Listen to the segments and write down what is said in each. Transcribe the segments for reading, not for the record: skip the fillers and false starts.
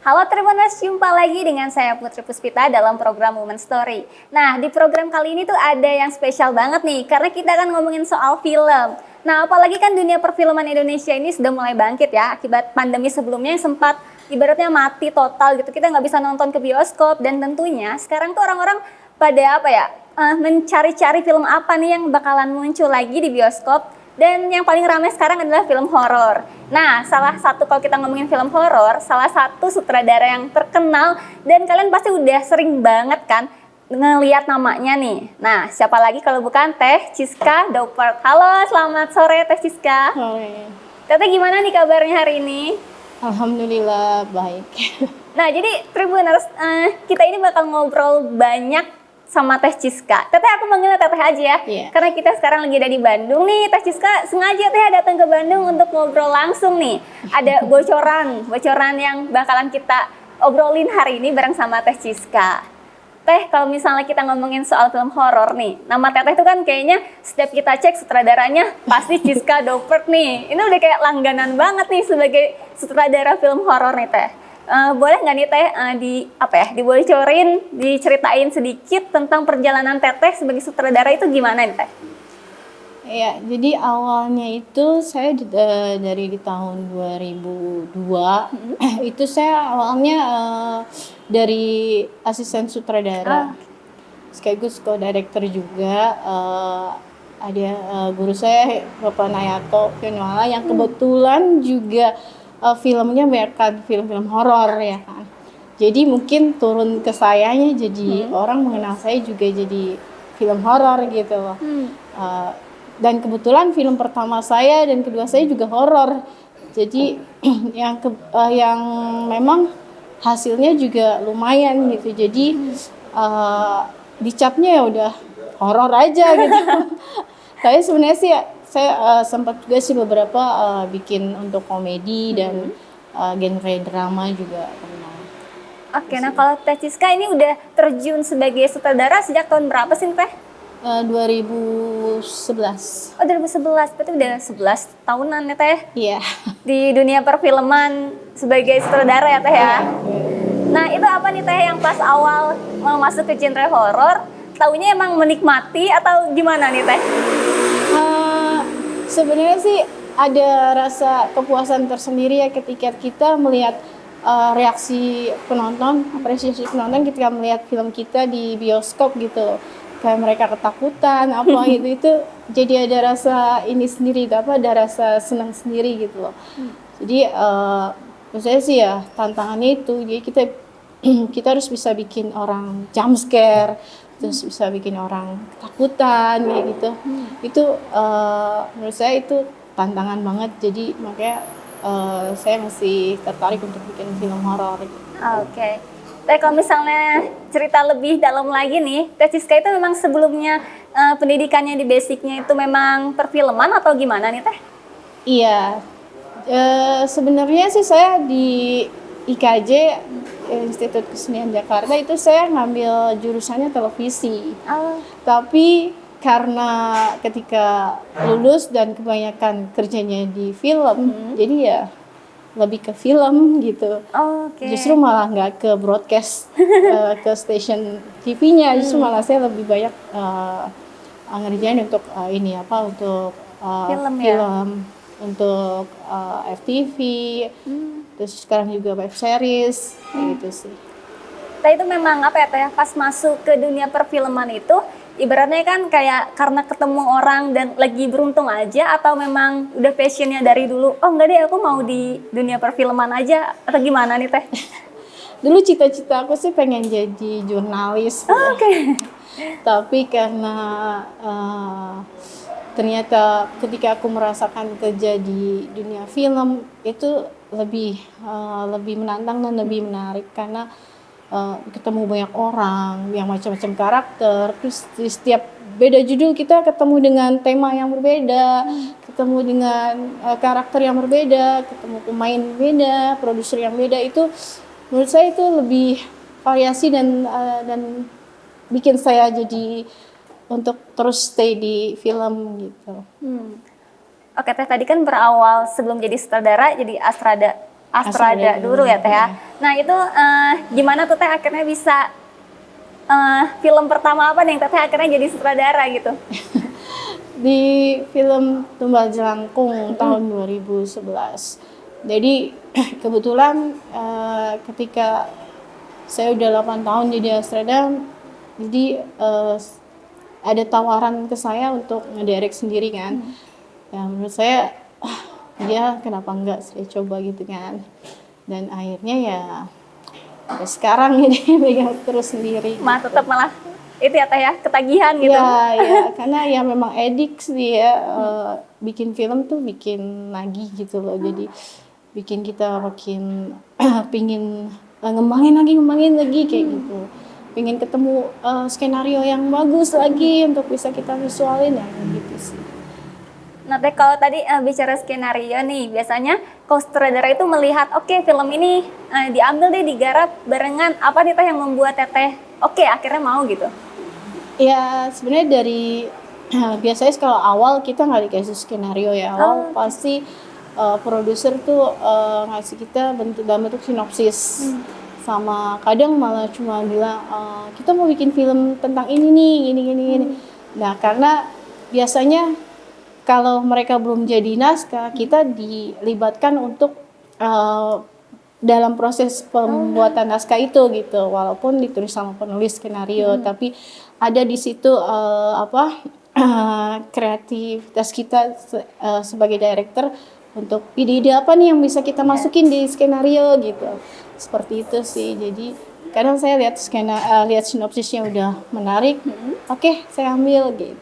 Halo Tribuners, jumpa lagi dengan saya Putri Puspita dalam program Women Story. Nah, di program kali ini tuh ada yang spesial banget nih, karena kita akan ngomongin soal film. Nah, apalagi kan dunia perfilman Indonesia ini sudah mulai bangkit ya, akibat pandemi sebelumnya yang sempat ibaratnya mati total gitu. Kita nggak bisa nonton ke bioskop, dan tentunya sekarang tuh orang-orang pada apa ya, mencari-cari film apa nih yang bakalan muncul lagi di bioskop. Dan yang paling ramai sekarang adalah film horor. Nah, salah satu kalau kita ngomongin film horor, salah satu sutradara yang terkenal dan kalian pasti udah sering banget kan ngelihat namanya nih. Nah, siapa lagi kalau bukan Teh Chiska Daupert. Halo, selamat sore Teh Chiska. Sore. Teteh gimana nih kabarnya hari ini? Alhamdulillah baik. Nah, jadi Tribuners, kita ini bakal ngobrol banyak sama Teh Chiska. Teteh aku manggilnya Teteh aja ya. Iya. Karena kita sekarang lagi ada di Bandung nih. Teh Chiska sengaja Teh datang ke Bandung untuk ngobrol langsung nih. Ada bocoran yang bakalan kita obrolin hari ini bareng sama Teh Chiska. Teh, kalau misalnya kita ngomongin soal film horor nih, nama Teteh itu kan kayaknya setiap kita cek sutradaranya pasti Chiska Daupert nih. Ini udah kayak langganan banget nih sebagai sutradara film horor nih Teh. Boleh nggak nih Teh dibocorin, diceritain sedikit tentang perjalanan Teteh sebagai sutradara itu gimana nih Teh? Ya, jadi awalnya itu saya dari di tahun 2002 itu saya awalnya dari asisten sutradara, sekaligus co-director juga. Ada guru saya Bapak Nayato Fionwala yang kebetulan juga filmnya banyak kan film-film horor ya kan. Jadi mungkin turun ke sayanya, jadi orang mengenal saya juga jadi film horor gitu loh. Dan kebetulan film pertama saya dan kedua saya juga horor. Jadi yang memang hasilnya juga lumayan gitu. Jadi dicapnya ya udah horor aja gitu. Tapi sebenarnya sih saya sempat juga sih beberapa bikin untuk komedi dan genre drama juga pernah. Oke, nah kalau Teh Chiska ini udah terjun sebagai sutradara sejak tahun berapa sih Teh? 2011. Oh, 2011, berarti udah 11 tahunan ya Teh? Iya. Di dunia perfilman sebagai sutradara ya Teh ya? Nah, itu apa nih Teh yang pas awal mau masuk ke genre horor, taunya emang menikmati atau gimana nih Teh? Sebenarnya sih ada rasa kepuasan tersendiri ya ketika kita melihat reaksi penonton, apresiasi penonton ketika melihat film kita di bioskop gitu. Kayak mereka ketakutan apa itu jadi ada rasa ini sendiri, ada rasa senang sendiri gitu loh. Jadi menurut saya sih ya tantangannya itu, jadi kita harus bisa bikin orang jump scare, terus bisa bikin orang ketakutan kayak gitu. Itu menurut saya itu tantangan banget, jadi makanya saya masih tertarik untuk bikin film horor gitu. Oke. Teh, kalau misalnya cerita lebih dalam lagi nih, Teh Chiska itu memang sebelumnya pendidikannya di basicnya itu memang perfilman atau gimana nih Teh? Iya, sebenarnya sih saya di IKJ, Institut Kesenian Jakarta, itu saya ngambil jurusannya televisi. Tapi karena ketika lulus dan kebanyakan kerjanya di film, jadi ya lebih ke film gitu. Justru malah nggak ke broadcast, ke stasiun TV-nya. Justru malah saya lebih banyak ngerjain untuk untuk Film, untuk FTV, terus sekarang juga web series, kayak gitu sih. Teh itu memang apa ya Teh, pas masuk ke dunia perfilman itu ibaratnya kan kayak karena ketemu orang dan lagi beruntung aja, atau memang udah passionnya dari dulu, oh enggak deh aku mau di dunia perfilman aja, atau gimana nih Teh? Dulu cita-cita aku sih pengen jadi jurnalis. Tapi karena ternyata ketika aku merasakan kerja di dunia film itu lebih menantang dan lebih menarik, karena ketemu banyak orang yang macam-macam karakter, terus di setiap beda judul kita ketemu dengan tema yang berbeda, ketemu dengan karakter yang berbeda, ketemu pemain beda, produser yang beda. Itu menurut saya itu lebih variasi dan bikin saya jadi untuk terus stay di film gitu. Oke Teh, tadi kan berawal sebelum jadi sutradara jadi Astrada Astrada dulu ya Teh ya. Nah itu gimana tuh Teh akhirnya bisa film pertama apa nih yang Teteh akhirnya jadi sutradara gitu? Di film Tumbal Jelangkung tahun 2011. Jadi kebetulan ketika saya udah 8 tahun jadi Astrada, jadi ada tawaran ke saya untuk ngedirect sendiri kan. Ya menurut saya dia kenapa enggak saya coba gitu kan. Dan akhirnya ya sampai sekarang ini megang terus sendiri. Tetap malah itu ya Teh ya, ketagihan gitu. Ya, karena ya memang edik sih ya, bikin film tuh bikin lagi gitu loh. Jadi bikin kita makin pingin ngembangin lagi kayak gitu. Pingin ketemu skenario yang bagus lagi untuk bisa kita visualin ya gitu sih. Nah Teh, kalau tadi bicara skenario nih, biasanya sutradara itu melihat oke, film ini diambil deh digarap barengan, apa nih Teh yang membuat Teteh oke akhirnya mau gitu? Ya sebenarnya dari biasanya kalau awal kita nggak dikasih skenario ya, awal pasti produser tuh ngasih kita dalam bentuk sinopsis. Sama kadang malah cuma bilang kita mau bikin film tentang ini nih, gini. Nah karena biasanya kalau mereka belum jadi naskah, kita dilibatkan untuk dalam proses pembuatan naskah itu gitu, walaupun ditulis sama penulis skenario, tapi ada di situ kreativitas kita sebagai director untuk ide-ide apa nih yang bisa kita masukin di skenario gitu, seperti itu sih. Jadi kadang saya lihat lihat sinopsisnya udah menarik, oke, saya ambil gitu.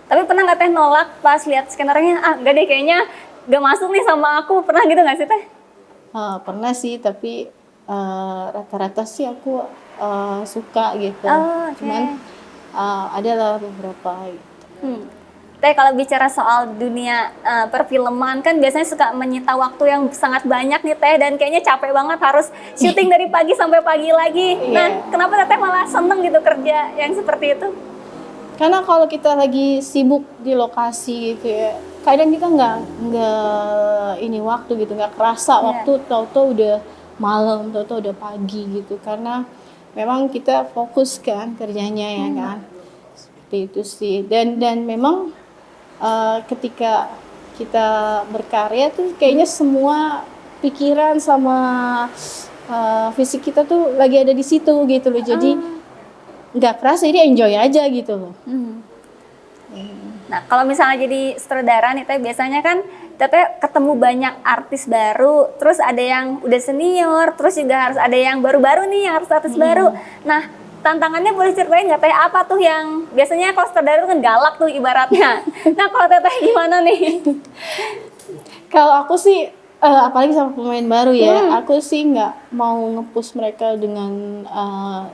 Tapi pernah nggak Teh nolak pas lihat skenario-nya, enggak deh kayaknya nggak masuk nih sama aku, pernah gitu nggak sih Teh? Pernah sih, tapi rata-rata sih aku suka gitu. Cuman adalah beberapa gitu. Teh, kalau bicara soal dunia perfilman kan biasanya suka menyita waktu yang sangat banyak nih Teh, dan kayaknya capek banget harus syuting dari pagi sampai pagi lagi. Nah, kenapa Teteh malah seneng gitu kerja yang seperti itu? Karena kalau kita lagi sibuk di lokasi gitu ya, kadang kita nggak ini waktu gitu, nggak kerasa waktu, tahu-tahu udah malam, tahu-tahu udah pagi gitu. Karena memang kita fokus kan kerjanya ya kan, seperti itu sih. Dan memang ketika kita berkarya tuh kayaknya semua pikiran sama fisik kita tuh lagi ada di situ gitu loh. Jadi nggak kerasa, jadi enjoy aja gitu loh. Nah, kalau misalnya jadi sutradara nih Teh, biasanya kan Teteh ketemu banyak artis baru, terus ada yang udah senior, terus juga harus ada yang baru-baru nih, yang harus artis baru. Nah, tantangannya boleh ceritain nggak Teh, apa tuh yang biasanya kalau sutradara tuh kan galak tuh ibaratnya. Nah, kalau Teteh gimana nih? Kalau aku sih apalagi sama pemain baru ya, aku sih nggak mau nge-push mereka dengan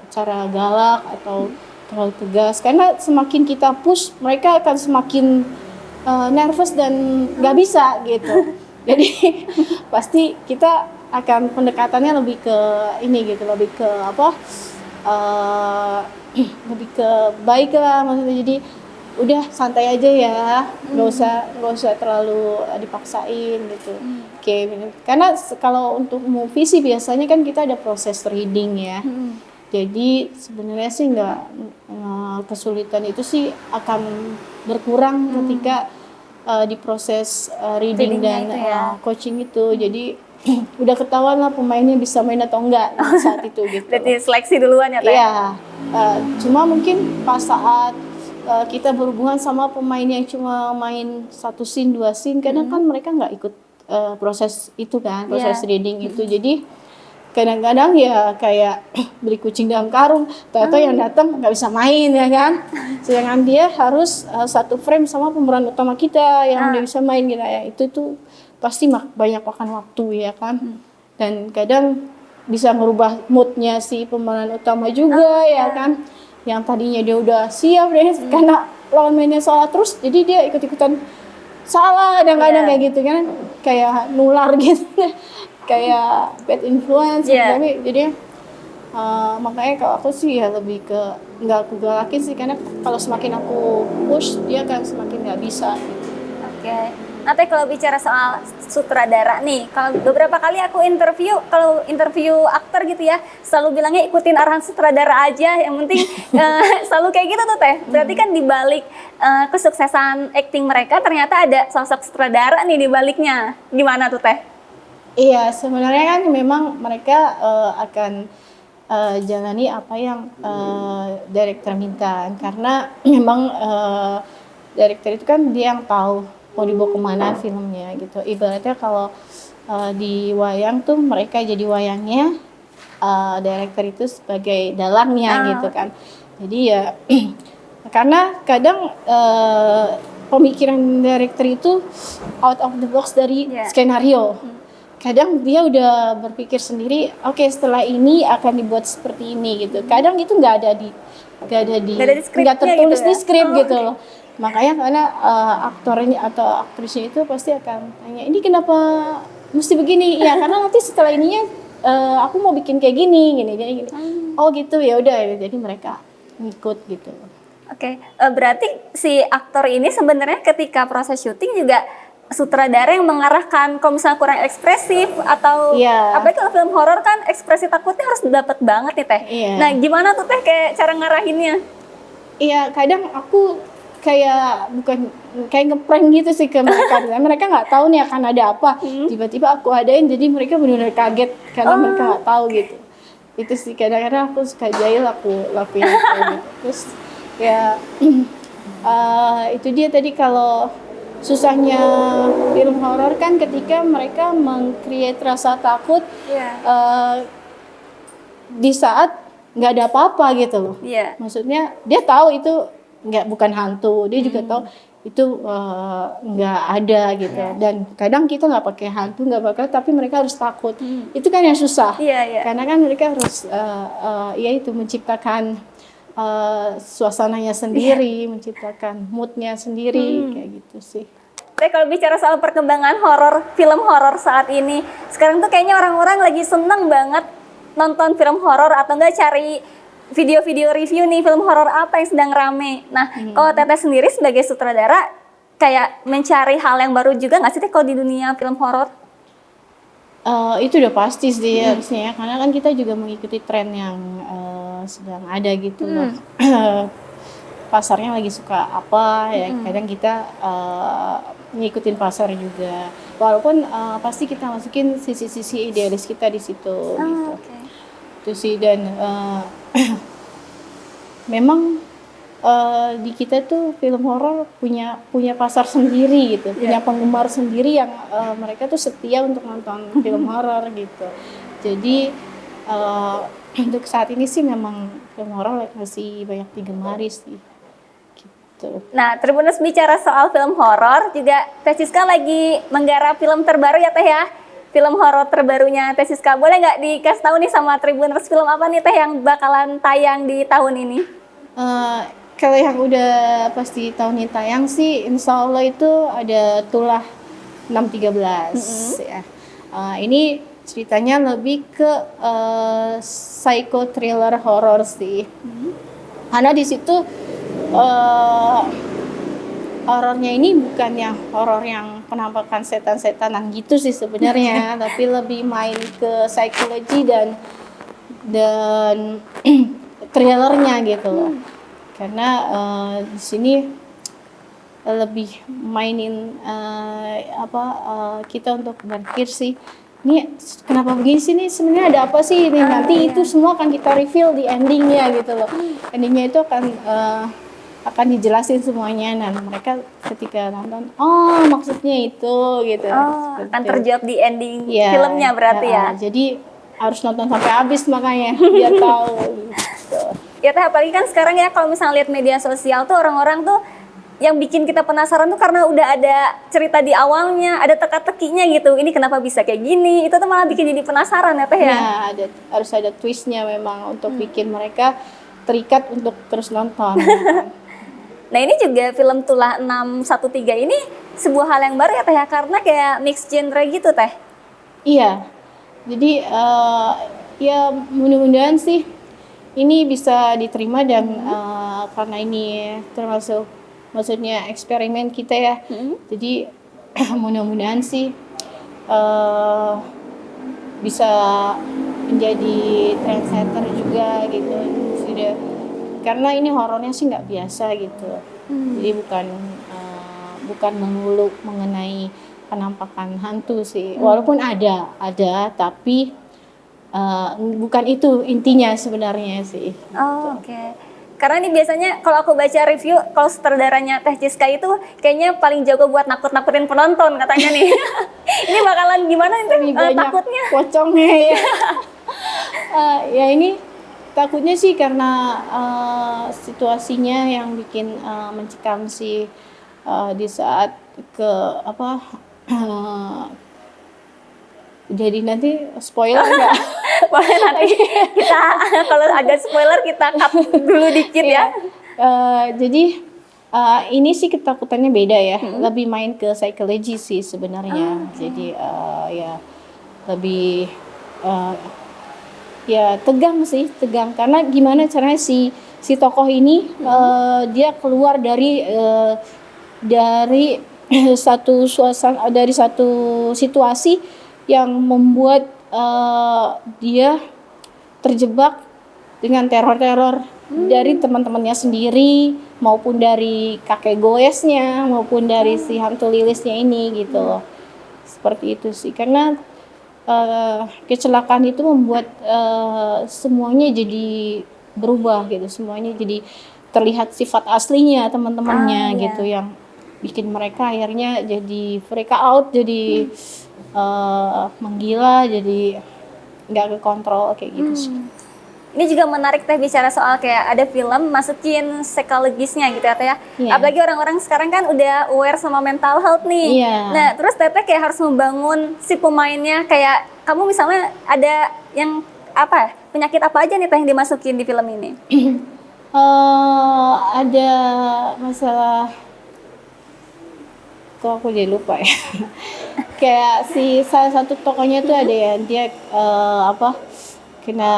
cara galak atau terlalu tegas, karena semakin kita push mereka akan semakin nervous dan nggak bisa gitu. Jadi pasti kita akan pendekatannya lebih ke ini gitu, lebih ke lebih ke baik lah maksudnya. Jadi udah santai aja ya, nggak usah terlalu dipaksain gitu. Oke, karena kalau untuk movie sih biasanya kan kita ada proses reading ya. Jadi sebenarnya sih nggak kesulitan itu sih akan berkurang ketika di proses reading dan coaching itu. Jadi udah ketahuan lah pemainnya bisa main atau enggak saat itu gitu. Berarti seleksi duluan ya Teh? Iya, cuma mungkin pas saat kita berhubungan sama pemain yang cuma main 1 scene, 2 scene, kadang kan mereka nggak ikut proses itu kan, proses reading itu. Jadi kadang-kadang ya kayak beli kucing dalam karung, ternyata yang datang nggak bisa main ya kan. Sedangkan dia harus 1 frame sama pemeran utama kita yang udah bisa main gitu ya. Itu tuh pasti banyak makan waktu ya kan. Dan kadang bisa merubah moodnya si pemeran utama juga ya kan. Yang tadinya dia udah siap deh, karena lawan mainnya salah terus, jadi dia ikut-ikutan salah kadang-kadang kayak gitu kan, kayak nular gitu, kayak bad influence. Tapi jadi makanya kalau aku sih ya lebih ke nggak aku galakin sih, karena kalau semakin aku push dia akan semakin nggak bisa gitu. Oke. Nah, Teh, kalau bicara soal sutradara nih, kalau beberapa kali aku kalau interview aktor gitu ya, selalu bilangnya ikutin arahan sutradara aja, yang penting selalu kayak gitu tuh Teh. Berarti kan di balik kesuksesan acting mereka ternyata ada sosok sutradara nih di baliknya. Gimana tuh Teh? Iya, sebenarnya kan memang mereka akan jalani apa yang director minta, karena memang director itu kan dia yang tahu mau dibawa kemana filmnya gitu. Ibaratnya kalau di wayang tuh mereka jadi wayangnya, director itu sebagai dalangnya gitu kan. Jadi ya karena kadang pemikiran director itu out of the box dari skenario. Kadang dia udah berpikir sendiri, oke, setelah ini akan dibuat seperti ini gitu. Kadang itu nggak tertulis di skrip gitu loh. Makanya karena aktornya atau aktrisnya itu pasti akan tanya, ini kenapa mesti begini? Ya karena nanti setelah ininya aku mau bikin kayak gini. Oh gitu, ya udah. Jadi mereka ngikut gitu. Oke, berarti si aktor ini sebenarnya ketika proses syuting juga sutradara yang mengarahkan kalau misalnya kurang ekspresif atau apalagi kalau film horor kan ekspresi takutnya harus dapat banget nih Teh. Nah gimana tuh Teh kayak cara ngarahinnya? Iya, kadang aku kayak ngeprank gitu sih ke mereka. Mereka nggak tahu nih akan ada apa. Tiba-tiba aku adain, jadi mereka benar-benar kaget karena mereka nggak tahu gitu. Itu sih kadang-kadang aku suka jahil, aku lakuin gitu. Terus ya itu dia tadi, kalau susahnya film horor kan ketika mereka meng-create rasa takut di saat nggak ada apa-apa gitu loh. Maksudnya dia tahu itu bukan hantu, dia juga tahu itu nggak ada gitu. Dan kadang kita nggak pakai hantu, nggak pakai, tapi mereka harus takut. Itu kan yang susah. Karena kan mereka harus ya itu menciptakan suasananya sendiri, menciptakan moodnya sendiri, kayak gitu sih. Tapi kalau bicara soal perkembangan film horor saat ini, sekarang tuh kayaknya orang-orang lagi seneng banget nonton film horor atau enggak cari video-video review nih film horor apa yang sedang rame. Nah, kalau Teteh sendiri sebagai sutradara kayak mencari hal yang baru juga nggak sih Teh kalau di dunia film horor? Itu udah pasti sih harusnya ya, karena kan kita juga mengikuti tren yang sedang ada gitu loh. Pasarnya lagi suka apa ya, kadang kita ngikutin pasar juga. Walaupun pasti kita masukin sisi-sisi idealis kita di situ gitu. Itu sih, dan memang di kita tuh film horor punya pasar sendiri gitu, punya penggemar sendiri yang mereka tuh setia untuk nonton film horor gitu. Jadi untuk saat ini sih memang film horor masih banyak digemari sih. Gitu. Nah, Tribuners bicara soal film horor juga Teh Siska lagi menggarap film terbaru ya Teh ya. Film horor terbarunya Teh Siska. Boleh nggak dikasih tahu nih sama Tribuners film apa nih Teh yang bakalan tayang di tahun ini? Kalau yang udah pasti tahun ini tayang sih, insya Allah itu ada Tulah 613 ya. Ini ceritanya lebih ke psycho thriller horror sih. Karena di situ horornya ini bukan yang horor yang penampakan setan-setanan gitu sih sebenarnya, tapi lebih main ke psikologi dan thrillernya gitu loh. Karena di sini lebih mainin kita untuk berpikir sih, ini kenapa begini sih, nih sebenarnya ada apa sih ini, nanti itu semua akan kita reveal di endingnya gitu loh. Endingnya itu akan dijelasin semuanya, dan mereka ketika nonton, oh maksudnya itu gitu. Akan terjawab di ending filmnya berarti ya. Jadi harus nonton sampai habis makanya biar tahu gitu. Ya Teh, apalagi kan sekarang ya kalau misalnya lihat media sosial tuh orang-orang tuh yang bikin kita penasaran tuh karena udah ada cerita di awalnya, ada teka-tekinya gitu. Ini kenapa bisa kayak gini? Itu tuh malah bikin jadi penasaran ya Teh ya. Ya, harus ada twistnya memang untuk bikin mereka terikat untuk terus nonton. Nah, ini juga film Tulah 613 ini sebuah hal yang baru ya Teh ya, karena kayak mix genre gitu Teh. Iya. Jadi ya mudah-mudahan sih ini bisa diterima, dan karena ini termasuk maksudnya eksperimen kita ya. Jadi mudah-mudahan sih bisa menjadi trendsetter juga gitu. Sudah, karena ini horornya sih nggak biasa gitu. Jadi bukan melulu mengenai penampakan hantu sih. Walaupun ada tapi bukan itu intinya sebenarnya sih. Oh, oke. Karena ini biasanya kalau aku baca review, kalau sutradaranya Teh Ciska itu kayaknya paling jago buat nakut-nakutin penonton katanya nih. Ini bakalan gimana nih Teh, Lebih banyak takutnya? pocongnya ya. Ya ini takutnya sih karena situasinya yang bikin mencekam sih, di saat jadi nanti spoiler nggak? Boleh nanti kita kalau ada spoiler kita cut dulu dikit ya. Jadi ini sih ketakutannya beda ya, lebih main ke psikologi sih sebenarnya. Jadi ya lebih ya tegang karena gimana caranya si tokoh ini dia keluar dari satu suasana, dari satu situasi yang membuat dia terjebak dengan teror-teror dari teman-temannya sendiri maupun dari kakek goesnya maupun dari si hantu lilisnya ini gitu. Seperti itu sih, karena kecelakaan itu membuat semuanya jadi berubah gitu, semuanya jadi terlihat sifat aslinya teman-temannya gitu, yang bikin mereka akhirnya jadi freak out, jadi menggila, jadi nggak kekontrol kayak gitu sih. Ini juga menarik Teh bicara soal kayak ada film masukin psikologisnya gitu ya Teh ya. Iya. Apalagi orang-orang sekarang kan udah aware sama mental health nih. Iya. Nah terus Teteh kayak harus membangun si pemainnya, kayak kamu misalnya ada yang penyakit apa aja nih Teh yang dimasukin di film ini? Ada masalah, kok aku jadi lupa ya. Kayak si salah satu tokohnya tuh ada ya, dia kena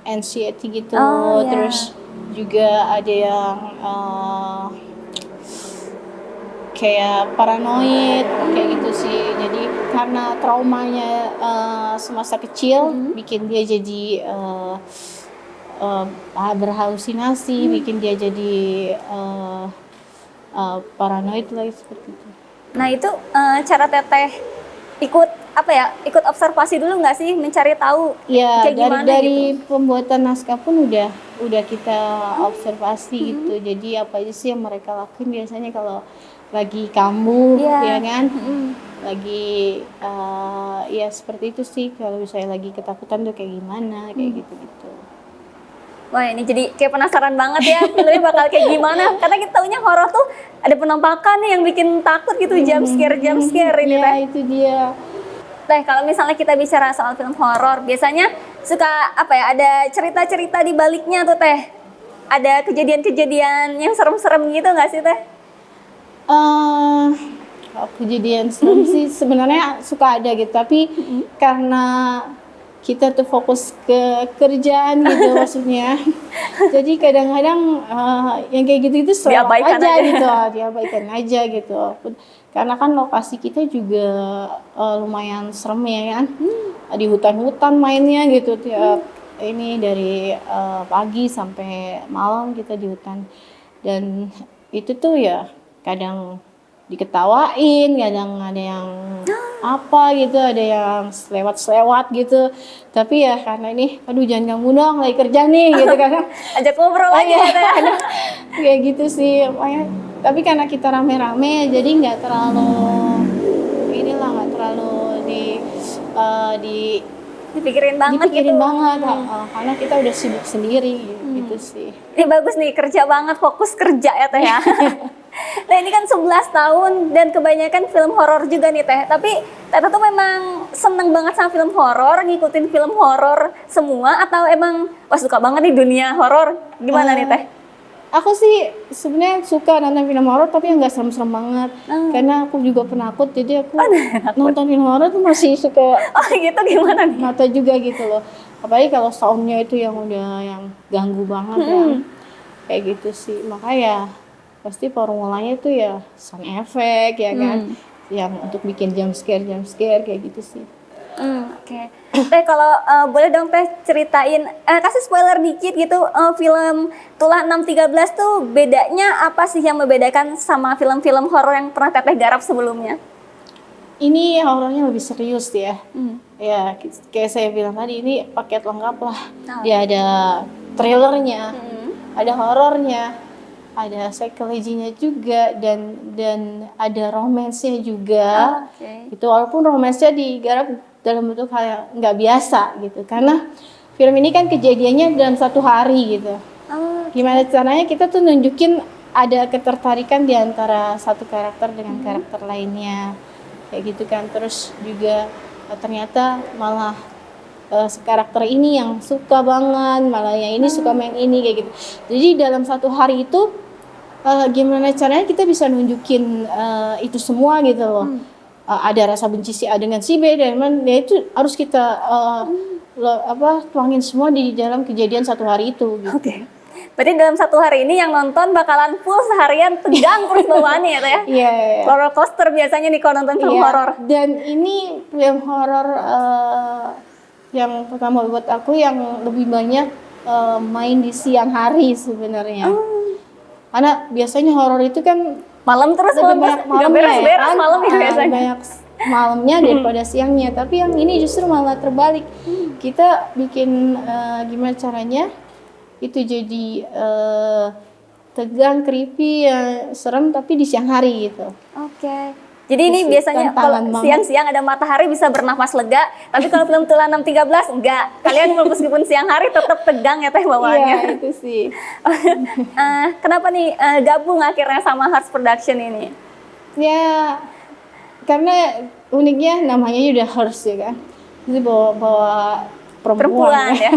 anxiety gitu. Oh, iya. Terus juga ada yang kayak paranoid kayak gitu sih. Jadi karena traumanya semasa kecil bikin dia jadi berhalusinasi, bikin dia jadi paranoid lah seperti itu. Nah itu cara Teteh ikut observasi dulu nggak sih, mencari tahu Ya, kayak gimana dari gitu? pembuatan naskah pun udah kita observasi gitu. Jadi apa aja sih yang mereka lakuin biasanya kalau lagi kambuh, ya kan? Lagi ya seperti itu sih, kalau misalnya lagi ketakutan tuh kayak gimana, kayak gitu-gitu. Wah ini jadi kayak penasaran banget ya filmnya bakal kayak gimana, karena kita taunya horor tuh ada penampakan nih yang bikin takut gitu, jump scare ini Ya, Teh. itu dia. Teh kalau misalnya kita bicara soal film horor, biasanya suka ada cerita-cerita di baliknya tuh Teh. Ada kejadian-kejadian yang serem-serem gitu nggak sih Teh? Kalau kejadian serem sih sebenarnya suka ada gitu, tapi karena kita tuh fokus ke kerjaan gitu maksudnya. Jadi kadang-kadang yang kayak gitu itu Diabaikan aja. gitu, diabaikan aja gitu. Karena kan lokasi kita juga lumayan serem ya kan. Di hutan-hutan mainnya gitu tiap ini dari pagi sampai malam kita di hutan. Dan itu tuh ya kadang diketawain, kadang ada yang apa gitu, ada yang selewat gitu. Tapi ya karena ini, aduh jangan ganggu dong, lagi kerja nih gitu kan. Ajak ngobrol aja ya Teh. Kayak gitu sih. Tapi karena kita rame-rame, jadi nggak terlalu Dipikirin banget dipikirin gitu. banget, karena kita udah sibuk sendiri gitu sih. Ini bagus nih, kerja banget, fokus kerja ya Teh ya. Nah ini kan 11 tahun dan kebanyakan film horor juga nih Teh. Tapi Teteh tuh memang seneng banget sama film horor, ngikutin film horor semua, atau emang suka banget nih dunia horor? Gimana nih Teh? Aku sih sebenarnya suka nonton film horor, tapi yang nggak serem-serem banget. Karena aku juga penakut, jadi aku nonton film horor tuh masih suka Oh gitu, gimana nih? mata juga gitu loh. Apalagi kalau soundnya itu yang udah yang ganggu banget ya. Kayak gitu sih. Makanya pasti formulanya itu ya sound effect ya kan. yang untuk bikin jump scare kayak gitu sih. Oke. Teh kalau boleh dong Teh ceritain, kasih spoiler dikit gitu, film Tulah 613 tuh bedanya apa sih yang membedakan sama film-film horor yang pernah Teteh garap sebelumnya? Ini horornya lebih serius ya. Ya kayak saya bilang tadi, ini paket lengkap lah. Dia ada thrillernya, ada horornya, ada psikologinya juga, dan ada romansnya juga. Itu walaupun romansnya digarap dalam bentuk hal yang nggak biasa gitu, karena film ini kan kejadiannya dalam satu hari gitu. Gimana caranya kita tuh nunjukin ada ketertarikan di antara satu karakter dengan karakter lainnya kayak gitu kan. Terus juga ternyata malah karakter ini yang suka banget, malah yang ini suka main ini kayak gitu. Jadi dalam satu hari itu gimana caranya kita bisa nunjukin itu semua gitu loh. Ada rasa benci si A dengan si B, dan ya itu harus kita tuangin semua di dalam kejadian satu hari itu gitu. Oke. Berarti dalam satu hari ini yang nonton bakalan full seharian tegang terus bawaannya ya Teh ya? Iya. Roller coaster biasanya nih kalau nonton film horor. Dan ini film horor yang pertama buat aku yang lebih banyak main di siang hari sebenarnya. Karena biasanya horor itu kan malam terus nggak beres-beres malam ya biasanya. Banyak malamnya daripada siangnya, tapi yang ini justru malah terbalik. Kita bikin gimana caranya itu jadi tegang, creepy, serem tapi di siang hari gitu. Oke. Jadi ini biasanya kalau siang-siang ada matahari bisa bernafas lega, tapi kalau film Tulah 613 enggak. Kalian meskipun siang hari tetap tegang ya Teh bawaannya. Iya, itu sih. Kenapa nih gabung akhirnya sama Hearts Production ini? Ya, karena uniknya namanya udah Hearts ya kan. Jadi bawa perempuan ya.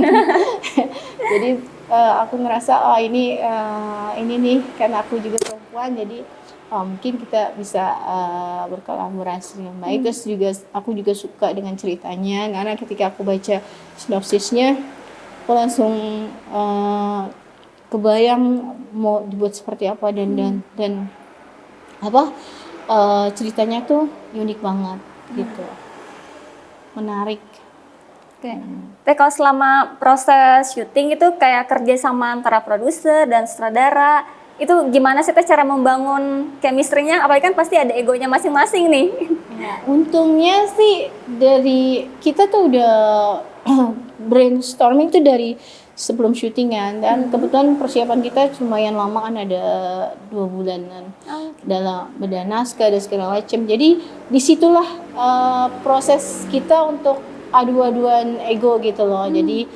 Jadi aku ngerasa ini nih karena aku juga perempuan, jadi mungkin kita bisa berkolaborasi dengan baik. Terus juga aku juga suka dengan ceritanya, karena ketika aku baca sinopsisnya aku langsung kebayang mau dibuat seperti apa, dan ceritanya tuh unik banget gitu, menarik. Oke. Teh kalau selama proses syuting itu kayak kerja sama antara produser dan sutradara, itu gimana sih Teh cara membangun chemistry-nya? Apalagi kan pasti ada egonya masing-masing nih. Ya, untungnya sih dari kita tuh udah brainstorming tuh dari sebelum syutingan, dan kebetulan persiapan kita lumayan lama kan, ada 2 bulanan dalam bedah naskah dan segala macam. Jadi disitulah proses kita untuk adu-aduan ego gitu loh. Jadi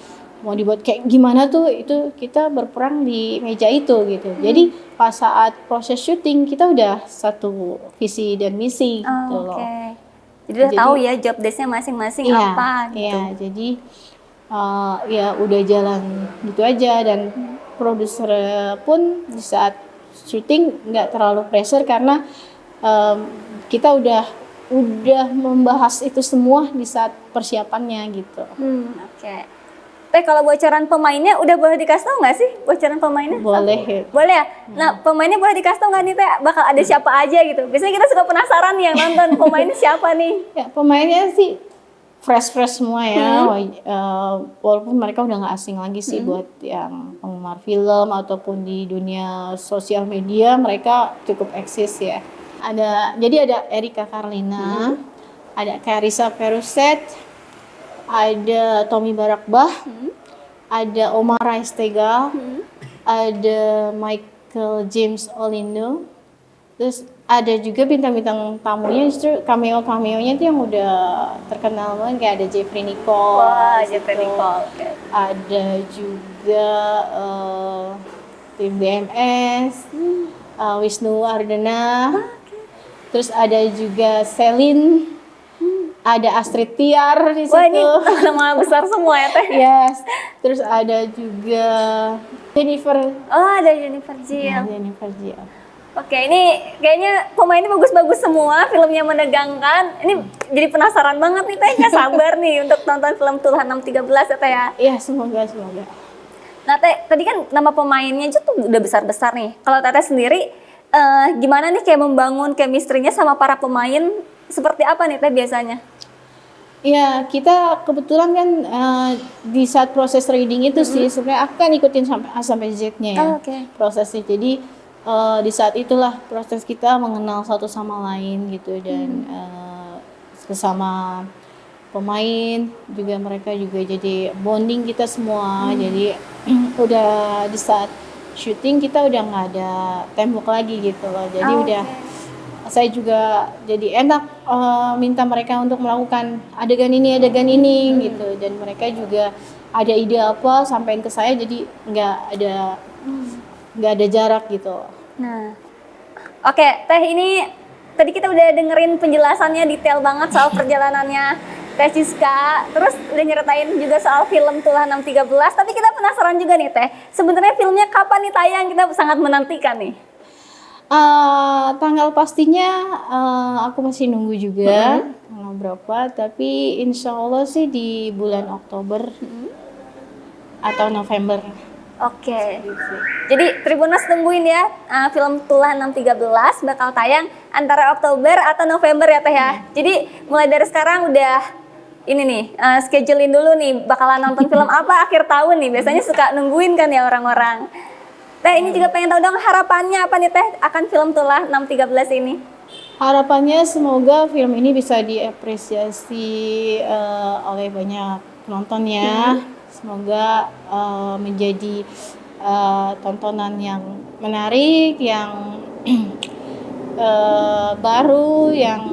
mau dibuat kayak gimana tuh, itu kita berperang di meja itu gitu. Jadi pas saat proses syuting kita udah satu visi dan misi gitu loh. Jadi udah tahu ya job desk-nya masing-masing apa gitu. Iya, jadi ya udah jalan gitu aja, dan produser pun di saat syuting nggak terlalu pressure karena kita udah membahas itu semua di saat persiapannya gitu. Oke. Teh kalau bocoran pemainnya udah boleh dikasih tau nggak sih bocoran pemainnya? Boleh. Boleh ya? Nah pemainnya boleh dikasih tau nggak nih Teh? Bakal ada siapa aja gitu? Biasanya kita suka penasaran nih yang nonton pemainnya siapa nih? Ya pemainnya sih fresh semua ya. Walaupun mereka udah nggak asing lagi sih buat yang penggemar film ataupun di dunia sosial media, mereka cukup eksis ya. Jadi ada Erika Carlina, ada Carissa Peruset, ada Tommy Barakbah, ada Omar Raestegal, ada Michael James Olindo, terus ada juga bintang-bintang tamunya, justru cameo-cameonya itu yang udah terkenal banget, kayak ada Jeffrey Nicole. Wah, Jeffrey Nicole. Okay. Ada juga tim BMS, Wisnu Ardana. Terus ada juga Celine, ada Astrid Tiar di situ. Wah, ini nama besar semua ya Teh. Yes. Terus ada juga Jennifer. Oh, ada Jennifer Jill. Ya, Jennifer Jill. Oke, ini kayaknya pemainnya bagus-bagus semua, filmnya menegangkan. Ini jadi penasaran banget nih Teh, nggak sabar nih untuk nonton film Tulah 613 ya Teh ya. Iya, semoga. Nah Teh, tadi kan nama pemainnya itu tuh udah besar-besar nih. Kalau Teteh sendiri gimana nih kayak membangun chemistry-nya sama para pemain, seperti apa nih Teh biasanya? Ya, kita kebetulan kan di saat proses reading itu sih sebenarnya aku kan ikutin sampai A sampai Z-nya ya Oke. prosesnya. Jadi di saat itulah proses kita mengenal satu sama lain gitu dan sesama pemain juga mereka juga jadi bonding kita semua. Jadi udah di saat syuting kita udah nggak ada tembok lagi gitu loh. Jadi udah saya juga jadi enak minta mereka untuk melakukan adegan ini gitu dan mereka juga ada ide apa sampaikan ke saya jadi nggak ada jarak gitu. Nah, oke Teh, ini tadi kita udah dengerin penjelasannya detail banget soal perjalanannya Teh Ciska, terus udah nyeritain juga soal film Tulah 613, tapi kita penasaran juga nih Teh, sebenarnya filmnya kapan nih tayang? Kita sangat menantikan nih. Tanggal pastinya aku masih nunggu juga tanggal berapa, tapi insya Allah sih di bulan Oktober atau November. Oke. Jadi Tribuners tungguin ya, film Tulah 613 bakal tayang antara Oktober atau November ya Teh ya. Jadi mulai dari sekarang udah ini nih, schedulein dulu nih bakalan nonton film apa akhir tahun nih. Biasanya suka nungguin kan ya orang-orang. Teh, ini juga pengen tahu dong harapannya apa nih Teh akan film Tulah 613 ini? Harapannya semoga film ini bisa diapresiasi oleh banyak penonton ya. Semoga menjadi tontonan yang menarik, yang baru, yang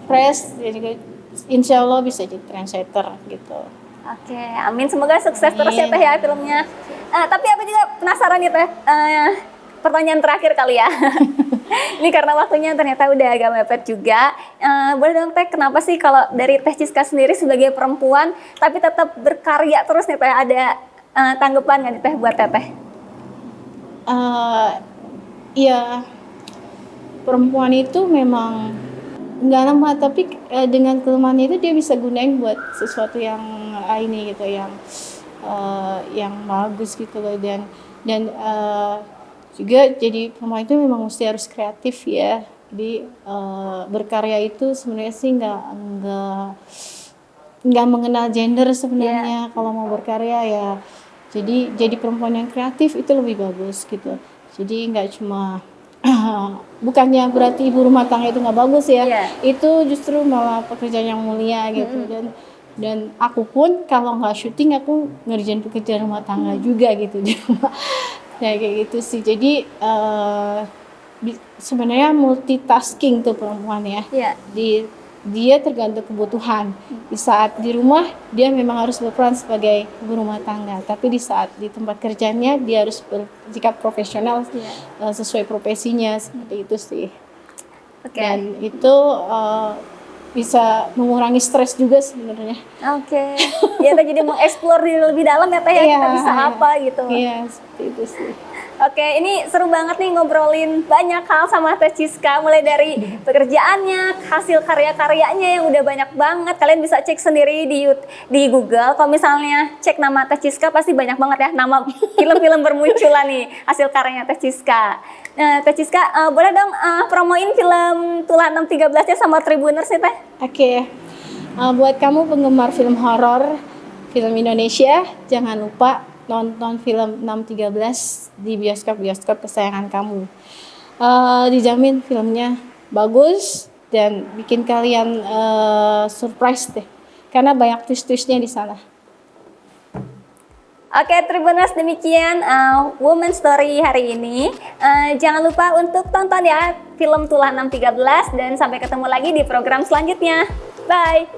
fresh. Jadi insya Allah bisa jadi trendsetter gitu. Oke, amin. Semoga sukses terus ya Teh ya filmnya. Tapi aku juga penasaran nih Teh, pertanyaan terakhir kali ya. Ini karena waktunya ternyata udah agak mepet juga. Boleh dong Teh, kenapa sih kalau dari Teh Ciska sendiri sebagai perempuan tapi tetap berkarya terus nih Teh, ada tanggapan nggak nih Teh buat Teteh? Ya, perempuan itu memang nggak lemah, tapi dengan kelemahannya itu dia bisa gunain buat sesuatu yang ini gitu, yang bagus gitu loh, dan juga jadi perempuan itu memang mesti harus kreatif ya. Jadi berkarya itu sebenarnya sih nggak mengenal gender sebenarnya. Kalau mau berkarya ya jadi perempuan yang kreatif itu lebih bagus gitu. Jadi nggak cuma bukannya berarti ibu rumah tangga itu nggak bagus ya. Itu justru malah pekerjaan yang mulia gitu. Dan aku pun kalau nggak syuting aku ngerjain pekerjaan rumah tangga juga gitu di rumah. Ya kayak gitu sih. Jadi sebenarnya multitasking tuh perempuan ya. Dia tergantung kebutuhan. Di saat di rumah dia memang harus berperan sebagai ibu rumah tangga, tapi di saat di tempat kerjanya dia harus bersikap profesional sesuai profesinya, seperti itu sih. Dan itu bisa mengurangi stres juga sebenarnya. Ya Teh jadi mau explore lebih dalam ya Teh ya, kita bisa apa gitu. Iya, seperti itu sih. Oke, ini seru banget nih ngobrolin banyak hal sama Teh Ciska, mulai dari pekerjaannya, hasil karya-karyanya yang udah banyak banget. Kalian bisa cek sendiri di Google. Kalau misalnya cek nama Teh Ciska pasti banyak banget ya nama film-film bermunculan nih hasil karyanya Teh Ciska. Nah, Teh Ciska, boleh dong promoin film Tulah 613-nya sama Tribuners nih Teh? Oke. Buat kamu penggemar film horor, film Indonesia, jangan lupa nonton film 613 di bioskop-bioskop kesayangan kamu. Dijamin filmnya bagus dan bikin kalian surprise deh, karena banyak twist-twistnya di sana. Oke, Tribuners, demikian Woman Story hari ini. Jangan lupa untuk tonton ya film Tulah 613 dan sampai ketemu lagi di program selanjutnya. Bye!